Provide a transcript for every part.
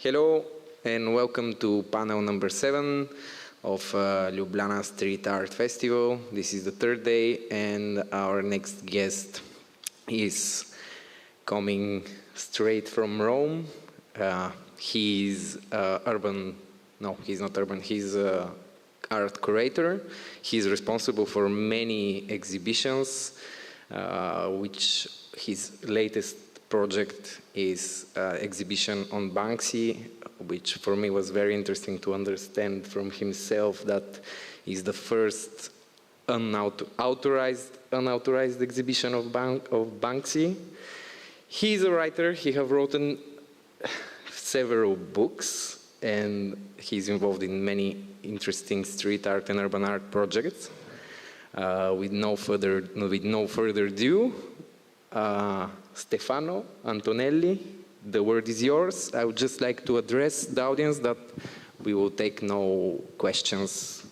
Hello and welcome to panel number 7 of Ljubljana Street Art Festival. This is the third day and our next guest is coming straight from Rome. He's he's not urban, he's an art curator. He's responsible for many exhibitions, which his latest project is exhibition on Banksy, which for me was very interesting to understand from himself that is the first unauthorized exhibition of Banksy. He's a writer. He has written several books, and he's involved in many interesting street art and urban art projects. With no further ado, Stefano, Antonelli, the word is yours. I would just like to address the audience that we will take no questions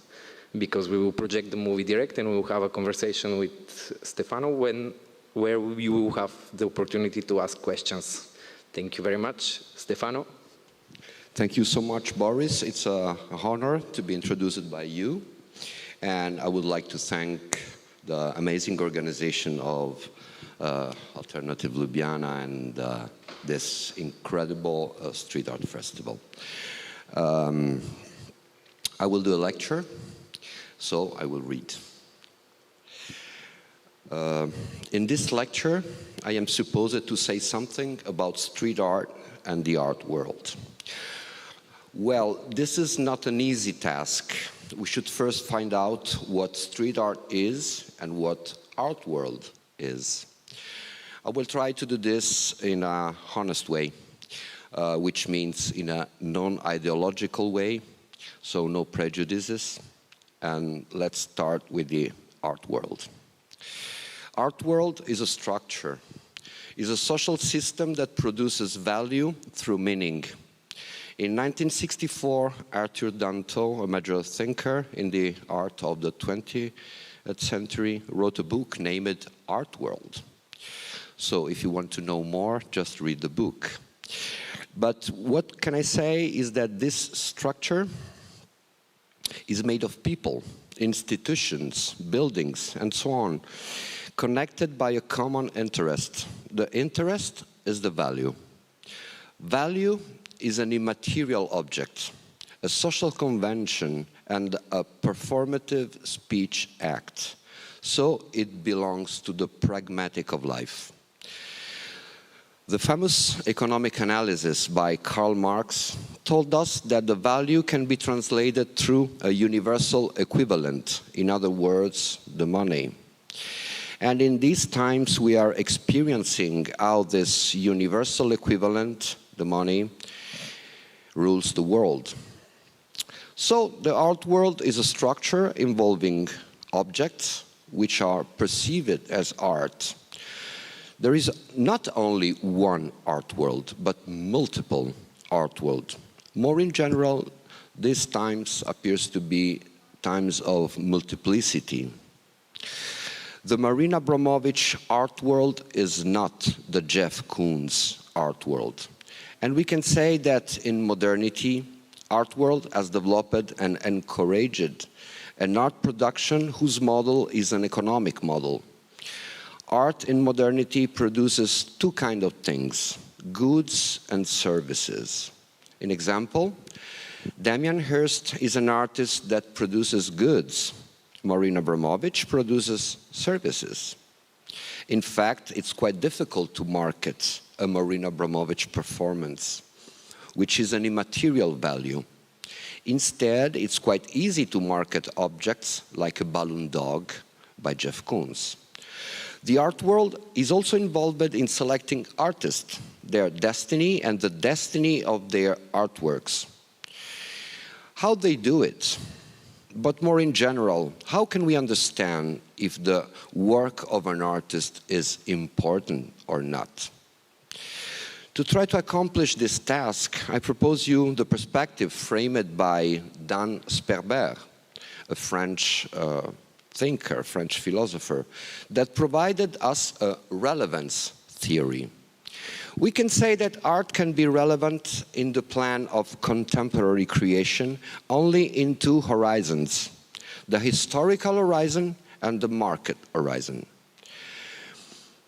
because we will project the movie direct and we will have a conversation with Stefano where you will have the opportunity to ask questions. Thank you very much. Stefano. Thank you so much, Boris. It's an honor to be introduced by you. And I would like to thank the amazing organization of Alternative Ljubljana and this incredible street art festival. I will do a lecture, so I will read. In this lecture, I am supposed to say something about street art and the art world. Well, this is not an easy task. We should first find out what street art is and what art world is. I will try to do this in an honest way, which means in a non-ideological way, so no prejudices. And let's start with the art world. Art world is a structure, is a social system that produces value through meaning. In 1964, Arthur Danto, a major thinker in the art of the 20th century, wrote a book named Art World. So if you want to know more, just read the book. But what can I say is that this structure is made of people, institutions, buildings, and so on, connected by a common interest. The interest is the value. Value is an immaterial object, a social convention, and a performative speech act. So it belongs to the pragmatic of life. The famous economic analysis by Karl Marx told us that the value can be translated through a universal equivalent, in other words, the money. And in these times we are experiencing how this universal equivalent, the money, rules the world. So the art world is a structure involving objects which are perceived as art. There is not only one art world, but multiple art worlds. More in general, these times appears to be times of multiplicity. The Marina Abramovich art world is not the Jeff Koons art world. And we can say that in modernity, art world has developed and encouraged an art production whose model is an economic model. Art in modernity produces two kinds of things, goods and services. An example, Damien Hirst is an artist that produces goods. Marina Abramovich produces services. In fact, it's quite difficult to market a Marina Abramovich performance, which is an immaterial value. Instead, it's quite easy to market objects like a balloon dog by Jeff Koons. The art world is also involved in selecting artists, their destiny and the destiny of their artworks. How they do it, but more in general, how can we understand if the work of an artist is important or not? To try to accomplish this task, I propose you the perspective framed by Dan Sperber, a French thinker, French philosopher, that provided us a relevance theory. We can say that art can be relevant in the plan of contemporary creation only in two horizons, the historical horizon and the market horizon.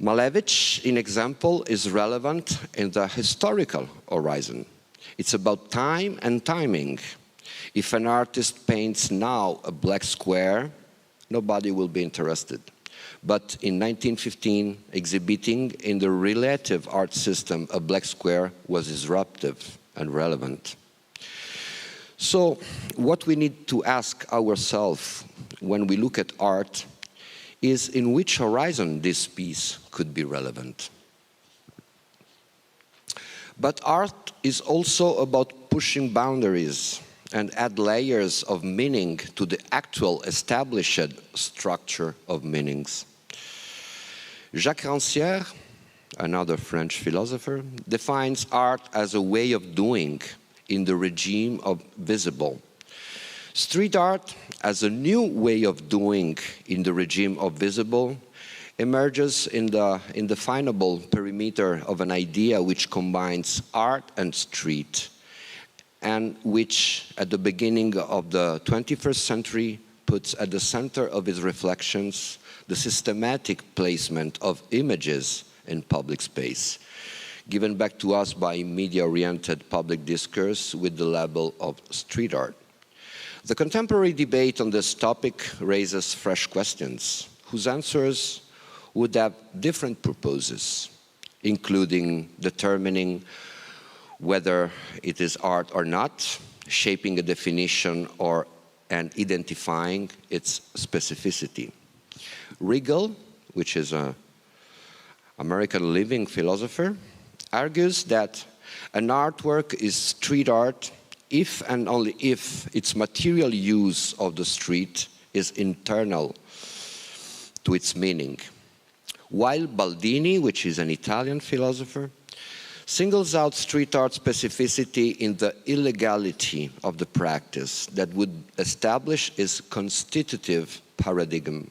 Malevich, in example, is relevant in the historical horizon. It's about time and timing. If an artist paints now a black square, nobody will be interested. But in 1915, exhibiting in the relative art system a black square was disruptive and relevant. So what we need to ask ourselves when we look at art is in which horizon this piece could be relevant. But art is also about pushing boundaries and add layers of meaning to the actual established structure of meanings. Jacques Rancière, another French philosopher, defines art as a way of doing in the regime of visible. Street art, as a new way of doing in the regime of visible, emerges in the indefinable perimeter of an idea which combines art and street, and which, at the beginning of the 21st century, puts at the center of its reflections the systematic placement of images in public space, given back to us by media-oriented public discourse with the label of street art. The contemporary debate on this topic raises fresh questions, whose answers would have different purposes, including determining whether it is art or not, shaping a definition and identifying its specificity. Riegel, which is an American living philosopher, argues that an artwork is street art if and only if its material use of the street is internal to its meaning. While Baldini, which is an Italian philosopher, singles out street art specificity in the illegality of the practice that would establish its constitutive paradigm.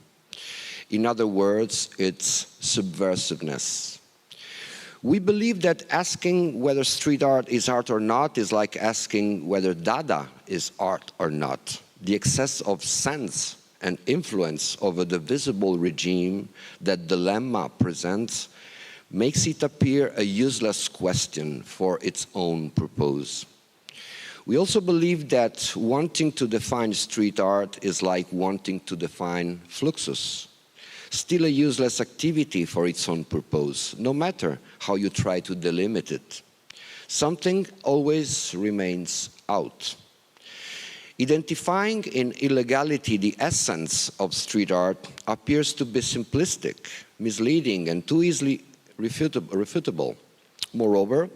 In other words, its subversiveness. We believe that asking whether street art is art or not is like asking whether Dada is art or not. The excess of sense and influence over the visible regime that the lemma presents makes it appear a useless question for its own purpose. We also believe that wanting to define street art is like wanting to define fluxus, still a useless activity for its own purpose, no matter how you try to delimit it. Something always remains out. Identifying in illegality the essence of street art appears to be simplistic, misleading, and too easily refutable. Moreover,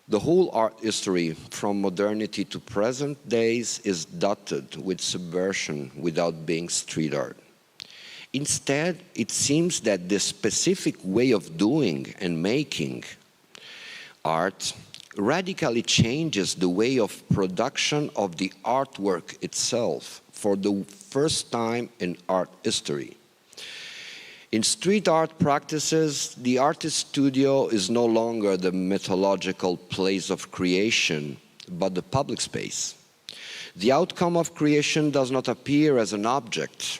the whole art history from modernity to present days is dotted with subversion without being street art. Instead, it seems that this specific way of doing and making art radically changes the way of production of the artwork itself for the first time in art history. In street art practices, the artist's studio is no longer the mythological place of creation, but the public space. The outcome of creation does not appear as an object,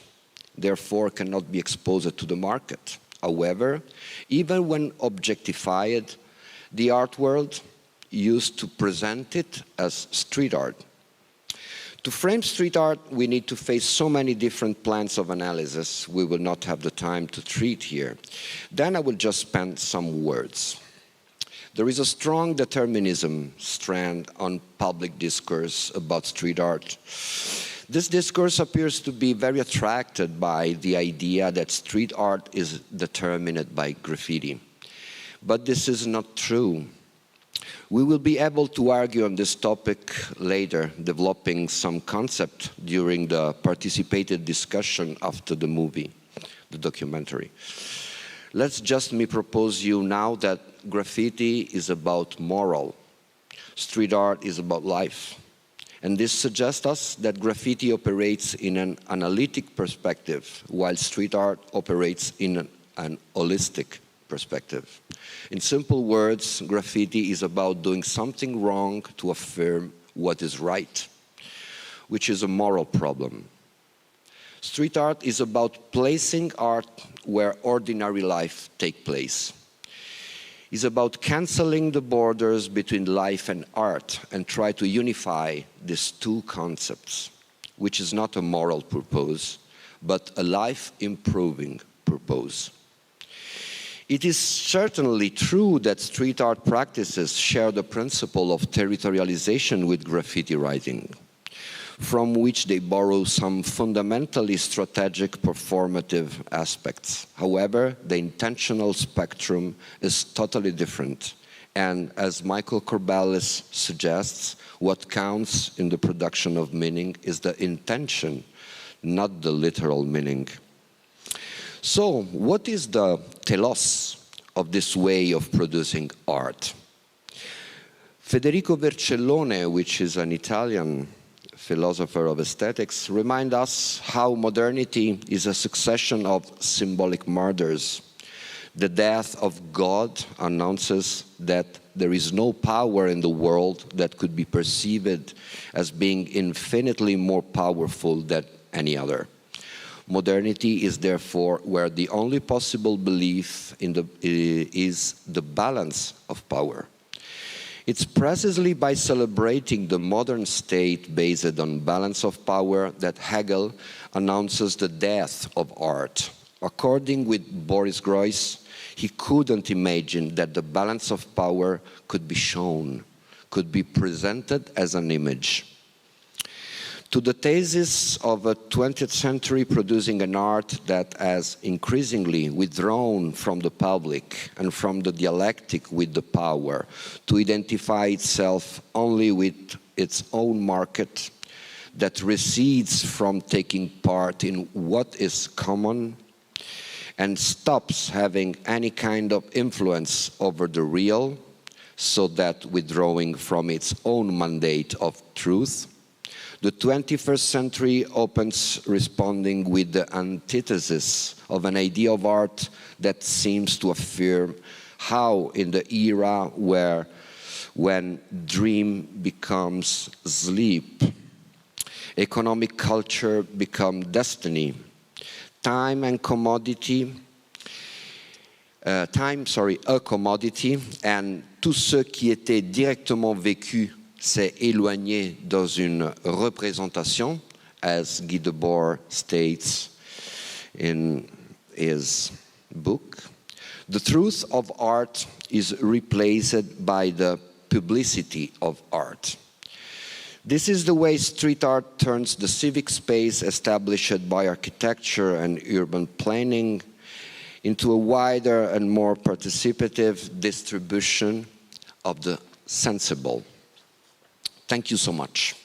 therefore cannot be exposed to the market. However, even when objectified, the art world used to present it as street art. To frame street art, we need to face so many different plans of analysis we will not have the time to treat here. Then I will just spend some words. There is a strong determinism strand on public discourse about street art. This discourse appears to be very attracted by the idea that street art is determined by graffiti. But this is not true. We will be able to argue on this topic later, developing some concept during the participated discussion after the movie, the documentary. Let's just me propose you now that graffiti is about moral. Street art is about life. And this suggests us that graffiti operates in an analytic perspective, while street art operates in an holistic perspective. In simple words, graffiti is about doing something wrong to affirm what is right, which is a moral problem. Street art is about placing art where ordinary life takes place. It's about canceling the borders between life and art and try to unify these two concepts, which is not a moral purpose, but a life-improving purpose. It is certainly true that street art practices share the principle of territorialization with graffiti writing, from which they borrow some fundamentally strategic performative aspects. However, the intentional spectrum is totally different. And as Michael Corballis suggests, what counts in the production of meaning is the intention, not the literal meaning. So, what is the telos of this way of producing art? Federico Vercellone, which is an Italian philosopher of aesthetics, reminds us how modernity is a succession of symbolic murders. The death of God announces that there is no power in the world that could be perceived as being infinitely more powerful than any other. Modernity is therefore where the only possible belief is the balance of power. It's precisely by celebrating the modern state based on balance of power that Hegel announces the death of art. According with Boris Groys, he couldn't imagine that the balance of power could be shown, could be presented as an image. To the thesis of a 20th century producing an art that has increasingly withdrawn from the public and from the dialectic with the power to identify itself only with its own market, that recedes from taking part in what is common and stops having any kind of influence over the real, so that withdrawing from its own mandate of truth, the 21st century opens responding with the antithesis of an idea of art that seems to affirm how in the era when dream becomes sleep, economic culture becomes destiny, time and commodity, a commodity, and tout ce qui était directement vécu s'est éloigné dans une représentation, as Guy Debord states in his book. The truth of art is replaced by the publicity of art. This is the way street art turns the civic space established by architecture and urban planning into a wider and more participative distribution of the sensible. Thank you so much.